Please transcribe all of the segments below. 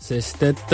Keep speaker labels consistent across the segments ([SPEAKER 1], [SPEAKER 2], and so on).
[SPEAKER 1] Sest et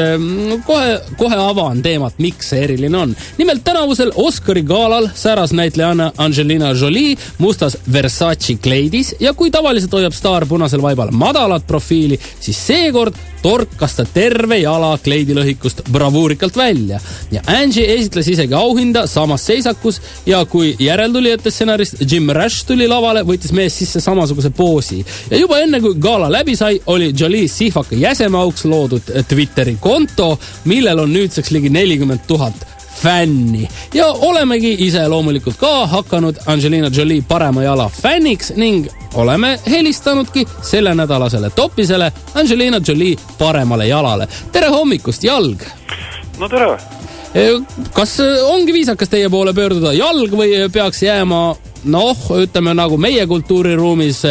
[SPEAKER 1] kohe avaan teemat, miks see eriline on. Nimelt tänavusel Oscari gaalal säras näitlejanna Angelina Jolie mustas Versace kleidis ja kui tavaliselt hoiab staar punasel vaibal madalat profiili, siis seekord torkas ta terve jala kleidilõhikust bravuurikalt välja. Ja Angie esitles isegi auhinda samas seisakus ja kui järeltulijate stsenarist Jim Rash tuli lavale, võttis mees sisse samasuguse poosi. Ja juba enne kui gaala läbi sai, oli Jolie sihvaka jäsemeauks loodud Twitteri konto, millel on nüüdseks ligi 40 000 fänni. Ja olemegi ise loomulikult ka hakanud Angelina Jolie parema jala fänniks ning oleme helistanudki selle nädalasele topisele Angelina Jolie paremale jalale. Tere hommikust, Jalg!
[SPEAKER 2] No tere!
[SPEAKER 1] Kas ongi viisakas teie poole pöörduda jalg või peaks jääma, ütleme nagu meie kultuuriruumis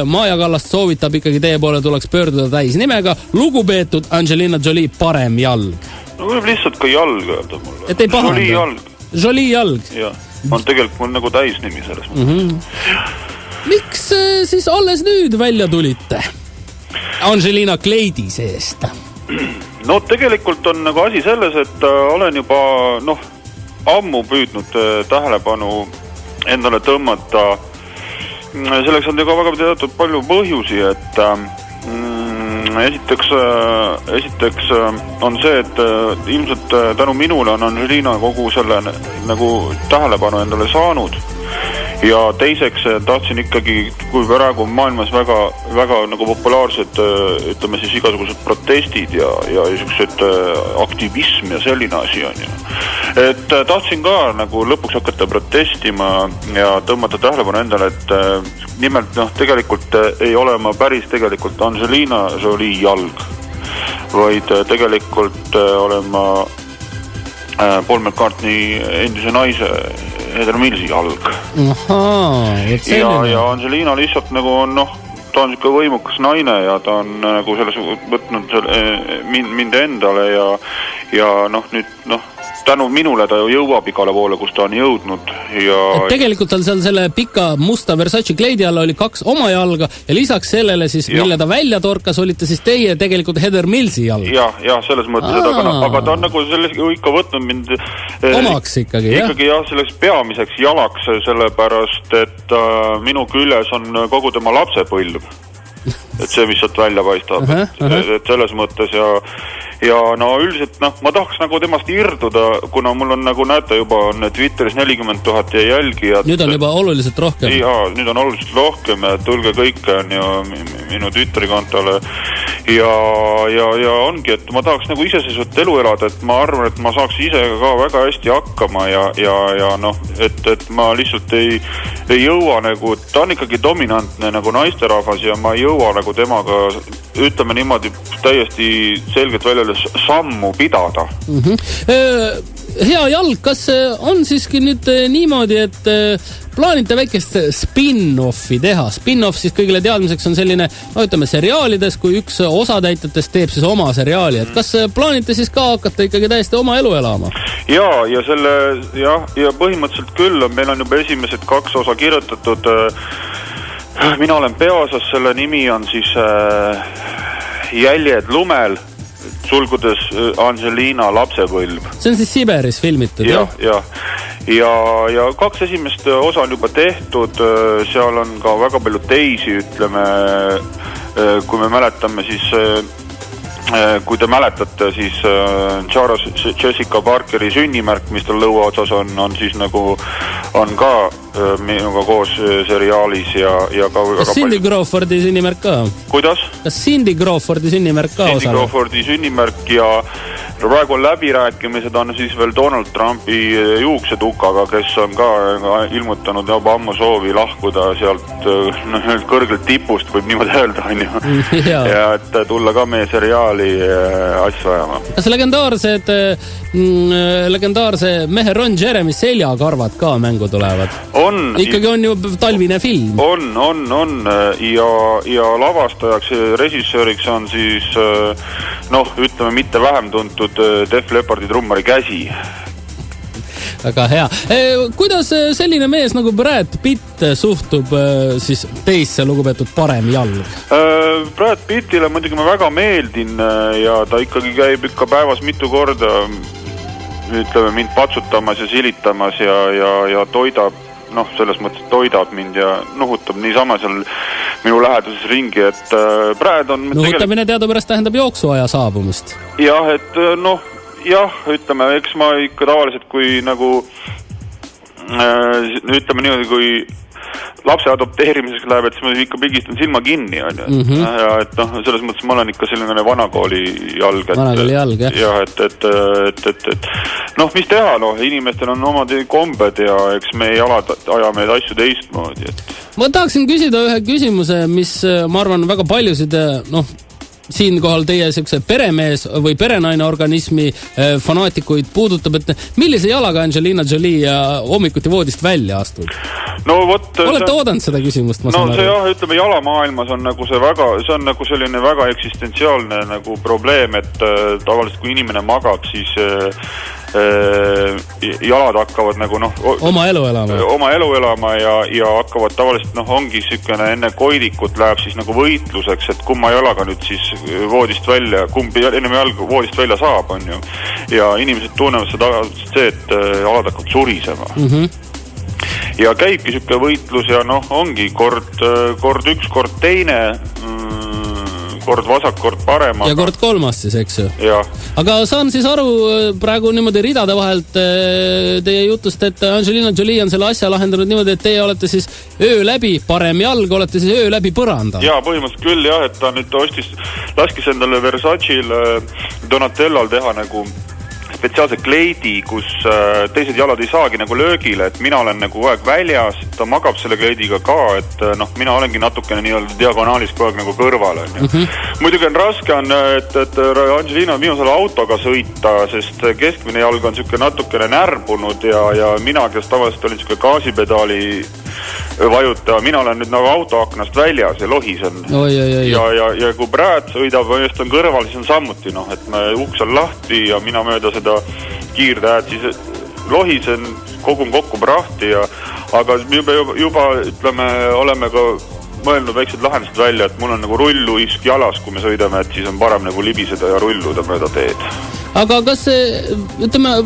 [SPEAKER 1] Maja Kallast soovitab ikkagi teie poole tuleks pöörduda täis nimega lugupeetud Angelina Jolie parem jalg?
[SPEAKER 2] No võib lihtsalt ka jalg öelda mulle.
[SPEAKER 1] Et ei pahanda?
[SPEAKER 2] Jolie jalg.
[SPEAKER 1] Jolie jalg?
[SPEAKER 2] Jah, on tegelikult mul nagu täisnimi selles mõttes.
[SPEAKER 1] Miks siis alles nüüd välja tulite Angelina kleidi seest?
[SPEAKER 2] No tegelikult on nagu asi selles, et olen juba ammu püüdnud tähelepanu endale tõmmata. Selleks on ka väga teatud palju põhjusi, et esiteks on see, et ilmselt tänu minule on Angelina kogu selle nagu tähelepanu endale saanud. Ja teiseks tahtsin ikkagi, kui praegu maailmas väga, väga nagu populaarsed, ütleme siis igasugused protestid ja niisugused aktivism ja selline asi on ju. Et tahtsin ka nagu lõpuks hakata protestima ja tõmmata tähelepanu endale, et nimelt tegelikult ei ole ma päris tegelikult Angelina Jolie jalg, vaid tegelikult olen ma Paul McCartney endise naise Heather Millsi jalg. Ja Angelina lihtsalt nagu on, ta on siuke võimukas naine ja ta on nagu selles võtnud mind endale ja nüüd tänu minule ta jõuab igale poole, kus ta on jõudnud.
[SPEAKER 1] Et tegelikult tal seal selle pika musta Versace kleidi alla oli 2 oma jalga ja lisaks sellele siis, mille ta välja torkas, olite siis teie tegelikult Heather Millsi jalg.
[SPEAKER 2] Ja selles mõttes, aga ta on nagu selles ikka võtnud mind
[SPEAKER 1] omaks ikkagi, jah?
[SPEAKER 2] Ikkagi selleks peamiseks jalaks, sellepärast, et minu küljes on kogu tema lapsepõlv. Et see, mis sealt välja paistab. Et selles mõttes ja üldiselt, ma tahaks nagu temast irduda, kuna mul on nagu näete juba on Twitteris 40 000 ja jälgijad.
[SPEAKER 1] Nüüd on juba oluliselt rohkem.
[SPEAKER 2] Jaa, nüüd on oluliselt rohkem ja tulge kõik on ju minu Twitteri kontole ja ongi, et ma tahaks nagu iseseisvat elu elada, et ma arvan, et ma saaks ise ka väga hästi hakkama ja et ma lihtsalt ei jõua nagu, ta on ikkagi dominantne nagu naisterahvas ja ma ei jõua nagu temaga, ütleme niimoodi täiesti selgelt välja sammu pidada.
[SPEAKER 1] Hea jalg, kas on siiski nüüd niimoodi, et plaanite väikest spin-offi teha? Spin-off siis kõigile teadmiseks on selline, ütleme seriaalides, kui üks osatäitetest teeb siis oma seriaali. Et kas plaanite siis ka hakata ikkagi täiesti oma elu elama?
[SPEAKER 2] Ja põhimõtteliselt küll, meil on juba esimesed 2 osa kirjutatud. Mina olen peaosas, selle nimi on siis Jäljed lumel, sulgudes Angelina lapsepõlv.
[SPEAKER 1] See on siis Siberis filmitud, jah?
[SPEAKER 2] Ja 2 esimest osa on juba tehtud, seal on ka väga palju teisi, ütleme, kui me mäletame siis, kui te mäletate, siis Jessica Parkeri sünnimärk, mis tal lõua otsas on siis nagu, on ka minuga koos seriaalis ja ka väga
[SPEAKER 1] Kas Cindy Crawfordi sünnimärk ka?
[SPEAKER 2] Kuidas?
[SPEAKER 1] Kas Cindy Crawfordi sünnimärk ka
[SPEAKER 2] Cindy Crawfordi sünnimärk ja praegu on läbirääkimised on siis veel Donald Trumpi juuksetukaga, kes on ka ilmutanud juba ammu soovi lahkuda sealt kõrgelt tipust, võib niimoodi öelda, on ju. Ja et tulla ka meie seriaali asju ajama.
[SPEAKER 1] Kas legendaarse mehe Ron Jeremy seljakarvad ka mängu tulevad? Ikkagi on ju talvine film.
[SPEAKER 2] On. Ja lavastajaks, režissööriks on siis, ütleme mitte vähem tuntud Def Leppardi trummari Käsi.
[SPEAKER 1] Väga hea. Kuidas selline mees nagu Brad Pitt suhtub siis teisse lugupeetud parem jalg?
[SPEAKER 2] Brad Pittile muidugi ma väga meeldin ja ta ikkagi käib ikka päevas mitu korda ütleme mind patsutamas ja silitamas ja toidab, selles mõttes toidab mind ja nuhutab niisama seal minu läheduses ringi, et Brad on...
[SPEAKER 1] Nuhutamine teadupärast tähendab jooksuaja saabumist.
[SPEAKER 2] Jah, et ütleme, eks ma ikka tavaliselt kui nagu ütleme niimoodi, kui lapse adopteerimiseks läheb, et siis ma ikka pigistan silma kinni, on ju. Ja et selles mõttes ma olen ikka selline vanakooli jalg.
[SPEAKER 1] Vanakooli jalg, jah.
[SPEAKER 2] Jah, et mis teha, inimestel on omad kombed ja eks me ajame asju teistmoodi, et...
[SPEAKER 1] Ma tahaksin küsida ühe küsimuse, mis ma arvan väga paljusid, siinkohal teie siukse peremees või perenaine organismi fanaatikuid puudutab, et millise jalaga Angelina Jolie hommikuti voodist välja astud? Olete oodanud seda küsimust?
[SPEAKER 2] See jah, ütleme, jalamaailmas on nagu see on nagu selline väga eksistentsiaalne nagu probleem, et tavaliselt kui inimene magab, siis jalad hakkavad nagu
[SPEAKER 1] oma elu elama
[SPEAKER 2] ja hakkavad tavaliselt ongi sükene enne koidikut läheb siis nagu võitluseks, et kumma jalaga nüüd siis voodist välja, kumb ennem jalg voodist välja saab, on ju. Ja inimesed tunnevad seda see, et jalad hakkavad surisema. Ja käibki sükene võitlus ja ongi kord üks, kord teine, kord vasak, kord parem.
[SPEAKER 1] Ja kord kolmas siis, eks ju?
[SPEAKER 2] Ja.
[SPEAKER 1] Aga saan siis aru praegu niimoodi ridade vahelt teie jutust, et Angelina Jolie on selle asja lahendanud niimoodi, et teie olete siis öö läbi parem jalg, olete siis öö läbi põranda.
[SPEAKER 2] Ja, põhimõtteliselt küll jah, et ta nüüd laskis endale Versacil Donatellal teha nagu spetsiaalse kleidi, kus teised jalad ei saagi nagu löögile, et mina olen nagu aeg väljas, ta magab selle kleidiga ka, et mina olengi natukene nii-öelda diagonaalis kogu aeg nagu kõrval. Muidugi on raske, et Angelina on viimasel autoga sõita, sest keskmine jalg on siuke natukene närbunud ja mina, kes tavaliselt olin siuke gaasipedaali vajuta, mina olen nüüd nagu autoaknast väljas ja lohisen. Ja kui Brad sõidab, just on kõrval, siis on sammuti, et me uks on lahti ja mina mööda seda kiirtähed, siis lohisen, kogun kokku prahti aga juba ütleme, oleme ka mõelnud väiksed lahendused välja, et mul on nagu rulluisk jalas, kui me sõidame, et siis on parem nagu libiseda ja rulluda mööda teed.
[SPEAKER 1] Aga kas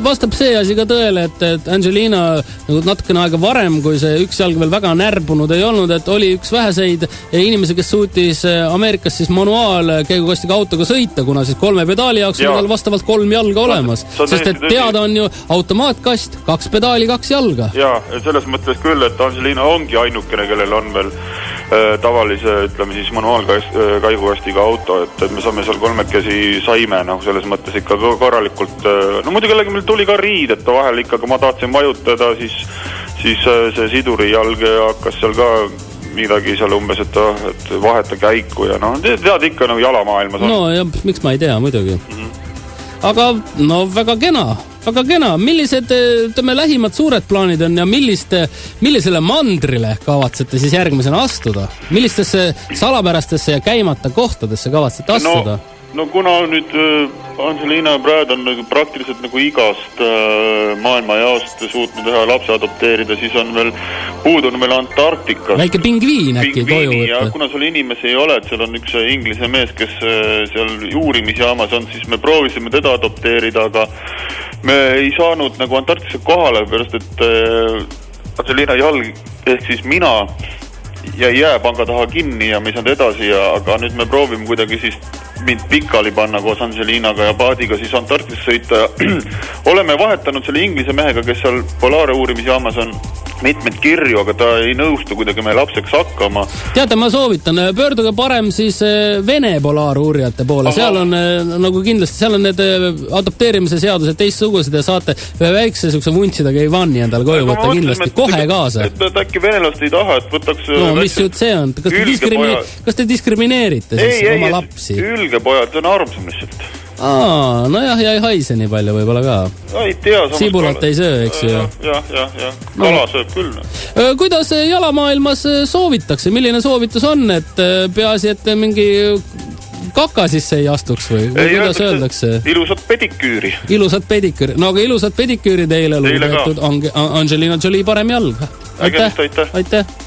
[SPEAKER 1] vastab see asi ka tõele, et Angelina natukene aega varem, kui see üks jalg veel väga närbunud ei olnud, et oli üks väheseid inimesi, kes suutis Ameerikas siis manuaalkäigukastiga autoga sõita, kuna siis 3 pedaali jaoks on tal vastavalt 3 jalga olemas. Sest et teada on ju automaatkast, 2 pedaali, 2 jalga.
[SPEAKER 2] Jaa, selles mõttes küll, et Angelina ongi ainukene, kellel on veel tavalise, ütleme siis manuaalkaigukastiga auto, et me saame seal 3 saime, selles mõttes ikka korralikult, muidugi meil tuli ka riid, et vahel ikka, kui ma tahtsin vajutada, siis see siduri jalg hakkas seal ka midagi seal umbes, et vaheta käiku ja tead ikka nagu jalamaailmas on.
[SPEAKER 1] No ja miks ma ei tea, muidugi. Aga väga kena. Millised lähimad suured plaanid on ja millisele mandrile kavatsete siis järgmisena astuda? Millistesse salapärastesse ja käimata kohtadesse kavatsete astuda?
[SPEAKER 2] Kuna nüüd Angelina ja Brad on praktiliselt nagu igast maailmajaost suutnud ühe lapse adopteerida, siis on veel puudunud meil Antarktikas.
[SPEAKER 1] Väike pingviin äkki koju võtta.
[SPEAKER 2] Ja kuna seal inimesi ei ole, et seal on üks inglise mees, kes seal uurimisjaamas on, siis me proovisime teda adopteerida, aga me ei saanud nagu Antarktisse kohale, pärast et Angelina jalg, ehk siis mina ja jääpanga taha kinni ja me ei saanud edasi, aga nüüd me proovime kuidagi siis mind pikali panna koos Angelinaga ja paadiga siis Antarktisse sõita ja oleme vahetanud selle inglise mehega, kes seal polaare uurimisjaamas on mitmed kirju, aga ta ei nõustu kuidagi meie lapseks hakkama.
[SPEAKER 1] Teate, ma soovitan, pöörduge parem siis Vene polaaruurijate poole. Seal on nagu kindlasti, seal on need adopteerimise seadused teistsugused ja saate ühe väikse sukse vuntsidega Ivani endale koju võtta kindlasti kohe kaasa.
[SPEAKER 2] Et äkki venelast ei taha, et võtaks...
[SPEAKER 1] mis jutt see on? Kas te diskrimineerite siis oma lapsi?
[SPEAKER 2] Ülgepojad, see on armsam lihtsalt.
[SPEAKER 1] Nojah, ja ei haise nii palju võib-olla ka.
[SPEAKER 2] Ei tea.
[SPEAKER 1] Sibulat ei söö, eks ju.
[SPEAKER 2] Jah. Kala sööb küll.
[SPEAKER 1] Kuidas jalamaailmas soovitakse? Milline soovitus on, et peaasi, et mingi kaka sisse ei astuks või kuidas öeldakse?
[SPEAKER 2] Ilusat pediküüri.
[SPEAKER 1] Ilusat pediküüri. No aga ilusat pediküüri teile lugupeetud Angelina Jolie parem jalg.
[SPEAKER 2] Aitäh.
[SPEAKER 1] Aitäh.